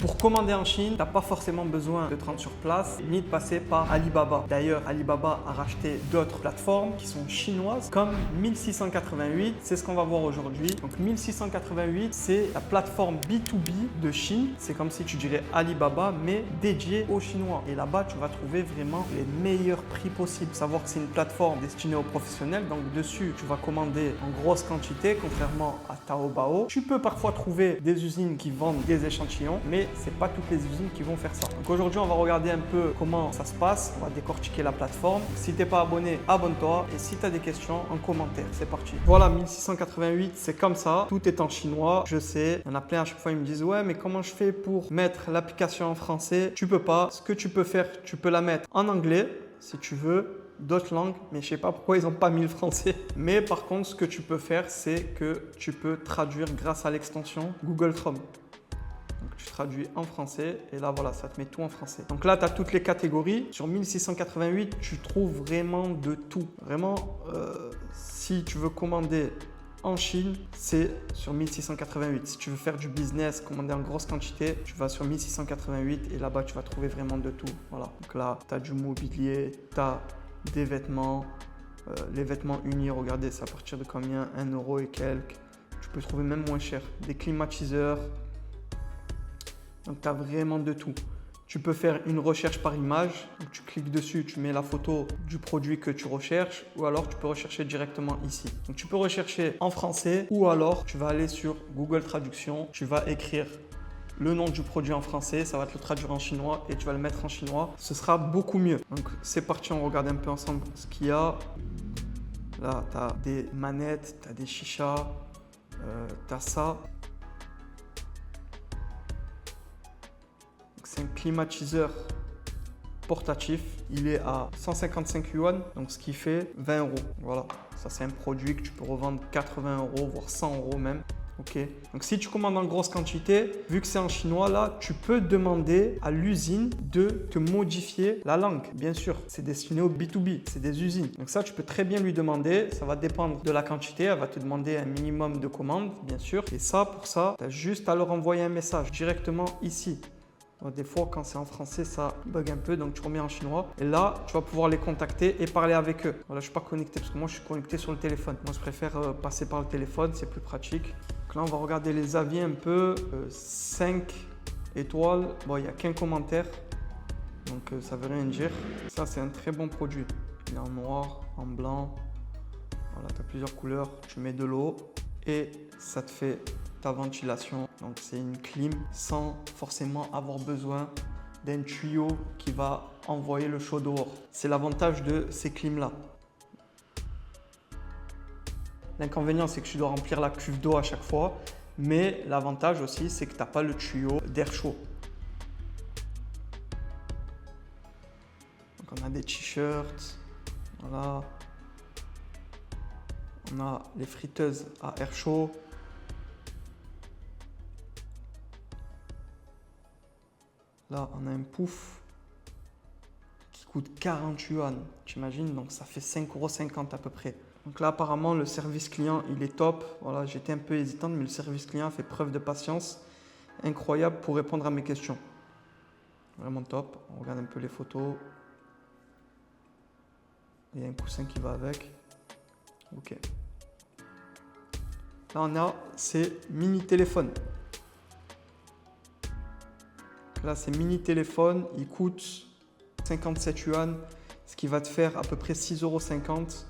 Pour commander en Chine, tu n'as pas forcément besoin de te rendre sur place ni de passer par Alibaba. D'ailleurs, Alibaba a racheté d'autres plateformes qui sont chinoises comme 1688. C'est ce qu'on va voir aujourd'hui. Donc 1688, c'est la plateforme B2B de Chine. C'est comme si tu dirais Alibaba, mais dédiée aux Chinois. Et là-bas, tu vas trouver vraiment les meilleurs prix possibles. Savoir que c'est une plateforme destinée aux professionnels. Donc dessus, tu vas commander en grosse quantité, contrairement à Taobao. Tu peux parfois trouver des usines qui vendent des échantillons, mais c'est pas toutes les usines qui vont faire ça. Donc aujourd'hui, on va regarder un peu comment ça se passe. On va décortiquer la plateforme. Si tu n'es pas abonné, abonne-toi. Et si tu as des questions, en commentaire. C'est parti. Voilà, 1688, c'est comme ça. Tout est en chinois. Je sais, il y en a plein à chaque fois, ils me disent ouais, mais comment je fais pour mettre l'application en français? Tu peux pas. Ce que tu peux faire, tu peux la mettre en anglais si tu veux. D'autres langues, mais je sais pas pourquoi ils n'ont pas mis le français. Mais par contre, ce que tu peux faire, c'est que tu peux traduire grâce à l'extension Google Chrome. Donc, tu traduis en français et là, voilà, ça te met tout en français. Donc là, tu as toutes les catégories. Sur 1688, tu trouves vraiment de tout. Vraiment, si tu veux commander en Chine, c'est sur 1688. Si tu veux faire du business, commander en grosse quantité, tu vas sur 1688 et là-bas, tu vas trouver vraiment de tout. Voilà. Donc là, tu as du mobilier, tu as des vêtements, les vêtements unis, regardez, c'est à partir de combien? 1 euro et quelques. Tu peux trouver même moins cher. Des climatiseurs. Donc, tu as vraiment de tout. Tu peux faire une recherche par image. Donc, tu cliques dessus, tu mets la photo du produit que tu recherches ou alors tu peux rechercher directement ici. Donc, tu peux rechercher en français ou alors tu vas aller sur Google Traduction. Tu vas écrire le nom du produit en français, ça va te le traduire en chinois et tu vas le mettre en chinois. Ce sera beaucoup mieux. Donc, c'est parti, on regarde un peu ensemble ce qu'il y a. Là, tu as des manettes, tu as des chichas, tu as ça. C'est un climatiseur portatif. Il est à 155 yuan, donc ce qui fait 20 euros. Voilà, ça c'est un produit que tu peux revendre 80 euros, voire 100 euros même. Ok, donc si tu commandes en grosse quantité, vu que c'est en chinois là, tu peux demander à l'usine de te modifier la langue. Bien sûr, c'est destiné au B2B, c'est des usines. Donc ça, tu peux très bien lui demander, ça va dépendre de la quantité, elle va te demander un minimum de commandes, bien sûr. Et ça, pour ça, tu as juste à leur envoyer un message directement ici. Donc, des fois, quand c'est en français, ça bug un peu, donc tu remets en chinois. Et là, tu vas pouvoir les contacter et parler avec eux. Voilà, je ne suis pas connecté parce que moi, je suis connecté sur le téléphone. Moi, je préfère passer par le téléphone, c'est plus pratique. Donc là, on va regarder les avis un peu. 5 étoiles. Bon, il n'y a qu'un commentaire, donc ça ne veut rien dire. Ça, c'est un très bon produit. Il est en noir, en blanc. Voilà, tu as plusieurs couleurs. Tu mets de l'eau et ça te fait ta ventilation. Donc c'est une clim sans forcément avoir besoin d'un tuyau qui va envoyer le chaud dehors. C'est l'avantage de ces clims là. L'inconvénient, c'est que tu dois remplir la cuve d'eau à chaque fois, mais l'avantage aussi, c'est que tu n'as pas le tuyau d'air chaud. Donc on a des t-shirts, voilà. On a les friteuses à air chaud. Là, on a un pouf qui coûte 40 yuan, tu imagines, donc ça fait 5,50 € à peu près. Donc là, apparemment, le service client, il est top. Voilà, j'étais un peu hésitante, mais le service client fait preuve de patience incroyable pour répondre à mes questions. Vraiment top. On regarde un peu les photos. Il y a un coussin qui va avec. Ok. Là, on a ces mini téléphones. Là, c'est mini téléphone, il coûte 57 yuan, ce qui va te faire à peu près 6,50 €.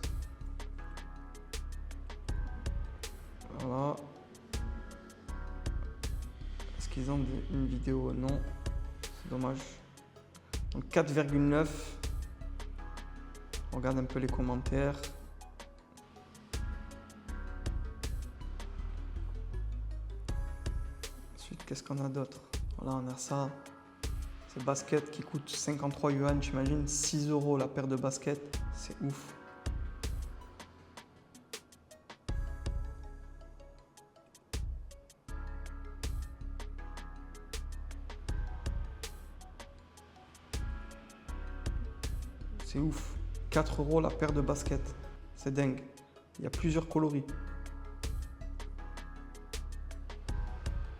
Voilà. Est-ce qu'ils ont une vidéo? Non, c'est dommage. Donc 4,9. On regarde un peu les commentaires. Ensuite, qu'est-ce qu'on a d'autre? Voilà, on a ça. Ces baskets qui coûtent 53 yuan, j'imagine 6 € la paire de baskets. C'est ouf. C'est ouf. 4 € la paire de baskets. C'est dingue. Il y a plusieurs coloris.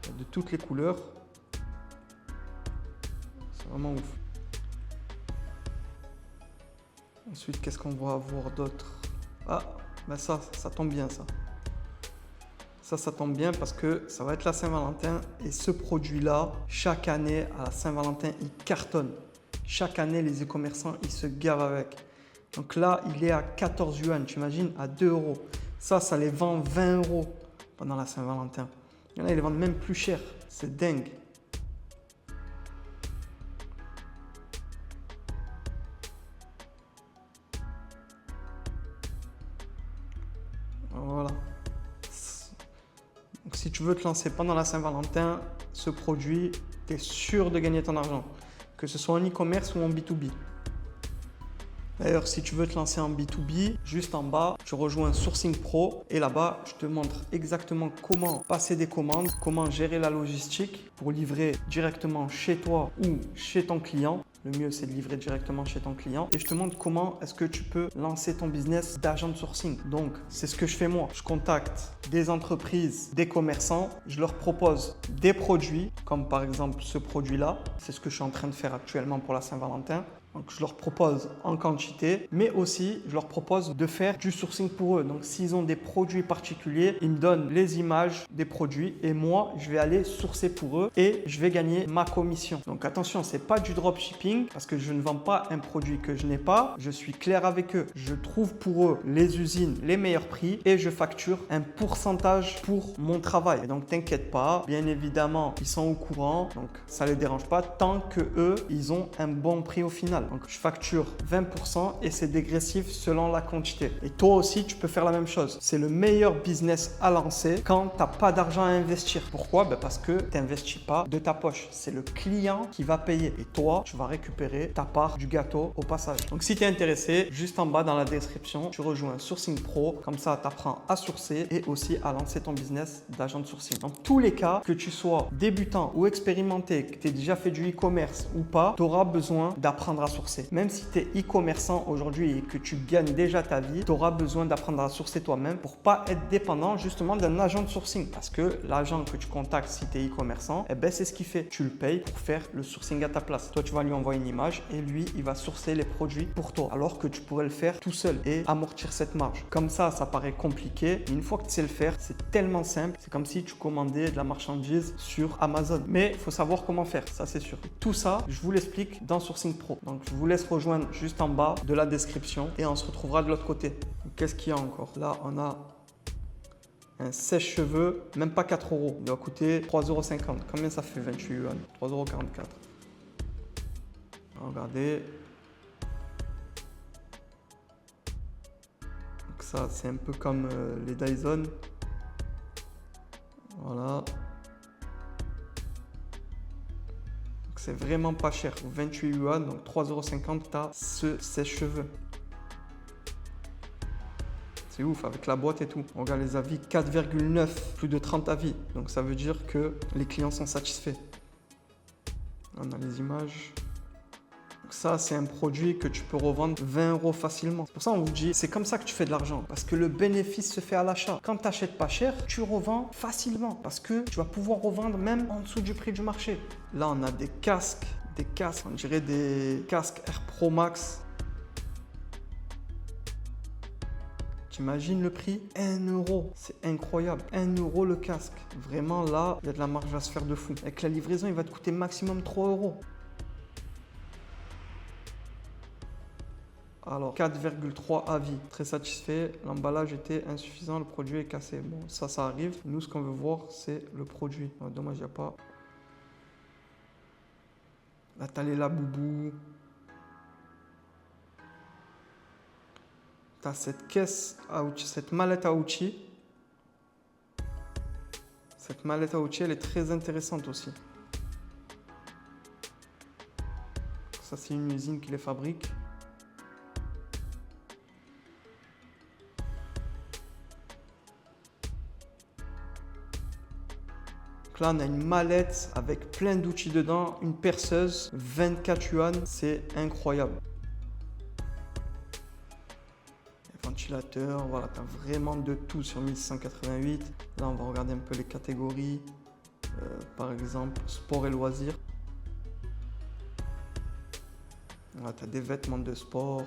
Il y a de toutes les couleurs. C'est vraiment ouf. Ensuite, qu'est-ce qu'on va avoir d'autre? Ah, ben ça tombe bien ça. Ça tombe bien parce que ça va être la Saint-Valentin et ce produit-là, chaque année à la Saint-Valentin, il cartonne. Chaque année, les e-commerçants, ils se gavent avec. Donc là, il est à 14 yuan, tu imagines, à 2 euros. Ça les vend 20 euros pendant la Saint-Valentin. Il y en a, ils les vendent même plus cher. C'est dingue. Voilà. Donc, si tu veux te lancer pendant la Saint-Valentin, ce produit, tu es sûr de gagner ton argent. Que ce soit en e-commerce ou en B2B. D'ailleurs, si tu veux te lancer en B2B, juste en bas, tu rejoins Sourcing Pro et là-bas, je te montre exactement comment passer des commandes, comment gérer la logistique pour livrer directement chez toi ou chez ton client. Le mieux, c'est de livrer directement chez ton client. Et je te montre comment est-ce que tu peux lancer ton business d'agent de sourcing. Donc, c'est ce que je fais moi. Je contacte des entreprises, des commerçants. Je leur propose des produits, comme par exemple ce produit-là. C'est ce que je suis en train de faire actuellement pour la Saint-Valentin. Donc, je leur propose en quantité, mais aussi je leur propose de faire du sourcing pour eux. Donc, s'ils ont des produits particuliers, ils me donnent les images des produits et moi, je vais aller sourcer pour eux et je vais gagner ma commission. Donc, attention, ce n'est pas du dropshipping parce que je ne vends pas un produit que je n'ai pas. Je suis clair avec eux. Je trouve pour eux les usines, les meilleurs prix et je facture un pourcentage pour mon travail. Et donc, t'inquiète pas, bien évidemment, ils sont au courant. Donc, ça ne les dérange pas tant que eux, ils ont un bon prix au final. Donc, je facture 20% et c'est dégressif selon la quantité. Et toi aussi, tu peux faire la même chose. C'est le meilleur business à lancer quand tu n'as pas d'argent à investir. Pourquoi? Parce que tu n'investis pas de ta poche. C'est le client qui va payer. Et toi, tu vas récupérer ta part du gâteau au passage. Donc, si tu es intéressé, juste en bas dans la description, tu rejoins Sourcing Pro. Comme ça, tu apprends à sourcer et aussi à lancer ton business d'agent de sourcing. Dans tous les cas, que tu sois débutant ou expérimenté, que tu aies déjà fait du e-commerce ou pas, tu auras besoin d'apprendre à sourcer. Même si tu es e-commerçant aujourd'hui et que tu gagnes déjà ta vie, tu auras besoin d'apprendre à sourcer toi-même pour pas être dépendant justement d'un agent de sourcing. Parce que l'agent que tu contactes si tu es e-commerçant, c'est ce qu'il fait. Tu le payes pour faire le sourcing à ta place. Toi, tu vas lui envoyer une image et lui, il va sourcer les produits pour toi. Alors que tu pourrais le faire tout seul et amortir cette marge. Comme ça paraît compliqué. Mais une fois que tu sais le faire, c'est tellement simple. C'est comme si tu commandais de la marchandise sur Amazon. Mais il faut savoir comment faire, ça c'est sûr. Tout ça, je vous l'explique dans Sourcing Pro. Donc, je vous laisse rejoindre juste en bas de la description et on se retrouvera de l'autre côté. Qu'est-ce qu'il y a encore? Là, on a un sèche-cheveux, même pas 4 euros. Il doit coûter 3,50 €. Combien ça fait 28 yuan? 3,44 €. Regardez. Donc ça, c'est un peu comme les Dyson. Voilà. C'est vraiment pas cher. 28 yuan, donc 3,50 €, tu as ce sèche-cheveux. C'est ouf, avec la boîte et tout. On regarde les avis, 4,9, plus de 30 avis. Donc ça veut dire que les clients sont satisfaits. On a les images. Donc ça, c'est un produit que tu peux revendre 20 € facilement. C'est pour ça qu'on vous dit, c'est comme ça que tu fais de l'argent. Parce que le bénéfice se fait à l'achat. Quand tu n'achètes pas cher, tu revends facilement. Parce que tu vas pouvoir revendre même en dessous du prix du marché. Là, on a des casques, on dirait des casques Air Pro Max. T'imagines le prix? 1 €. C'est incroyable. 1 € le casque. Vraiment, là, il y a de la marge à se faire de fou. Avec la livraison, il va te coûter maximum 3 €. Alors, 4,3 avis. Très satisfait. L'emballage était insuffisant. Le produit est cassé. Bon, ça arrive. Nous, ce qu'on veut voir, c'est le produit. Oh, dommage, il n'y a pas. Là, t'as les Labubu. Tu as cette caisse à outils, cette mallette à outils. Cette mallette à outils, elle est très intéressante aussi. Ça, c'est une usine qui les fabrique. Donc là, on a une mallette avec plein d'outils dedans, une perceuse, 24 yuan, c'est incroyable. Ventilateur, voilà, tu as vraiment de tout sur 1188. Là, on va regarder un peu les catégories. Par exemple, sport et loisirs. Là, tu as des vêtements de sport,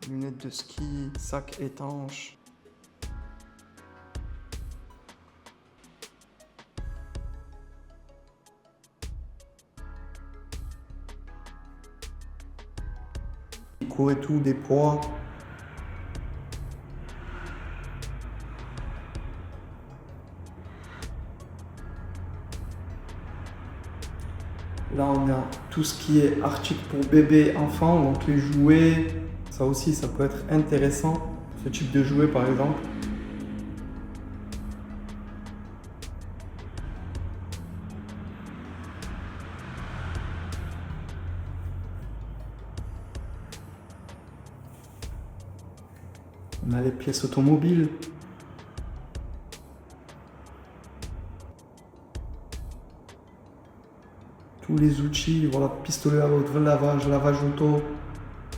lunettes de ski, sacs étanches. Des cours et tout, des poids. Là, on a tout ce qui est articles pour bébé, enfant, donc les jouets. Ça aussi, ça peut être intéressant. Ce type de jouet, par exemple. On a les pièces automobiles. Tous les outils, voilà, pistolet à l'eau, lavage, lavage auto.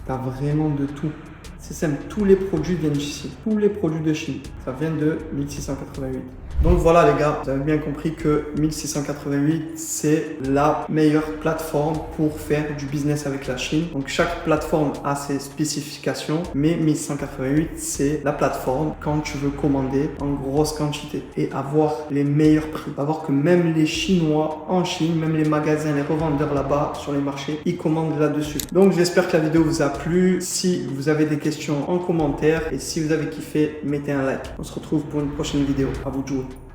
T'as vraiment de tout. C'est simple, tous les produits viennent d'ici. Tous les produits de Chine. Ça vient de 1688. Donc voilà les gars, vous avez bien compris que 1688 c'est la meilleure plateforme pour faire du business avec la Chine. Donc chaque plateforme a ses spécifications, mais 1688 c'est la plateforme quand tu veux commander en grosse quantité et avoir les meilleurs prix. On va voir que même les Chinois en Chine, même les magasins, les revendeurs là-bas sur les marchés, ils commandent là-dessus. Donc j'espère que la vidéo vous a plu. Si vous avez des questions en commentaire et si vous avez kiffé, mettez un like. On se retrouve pour une prochaine vidéo. À vous de jouer.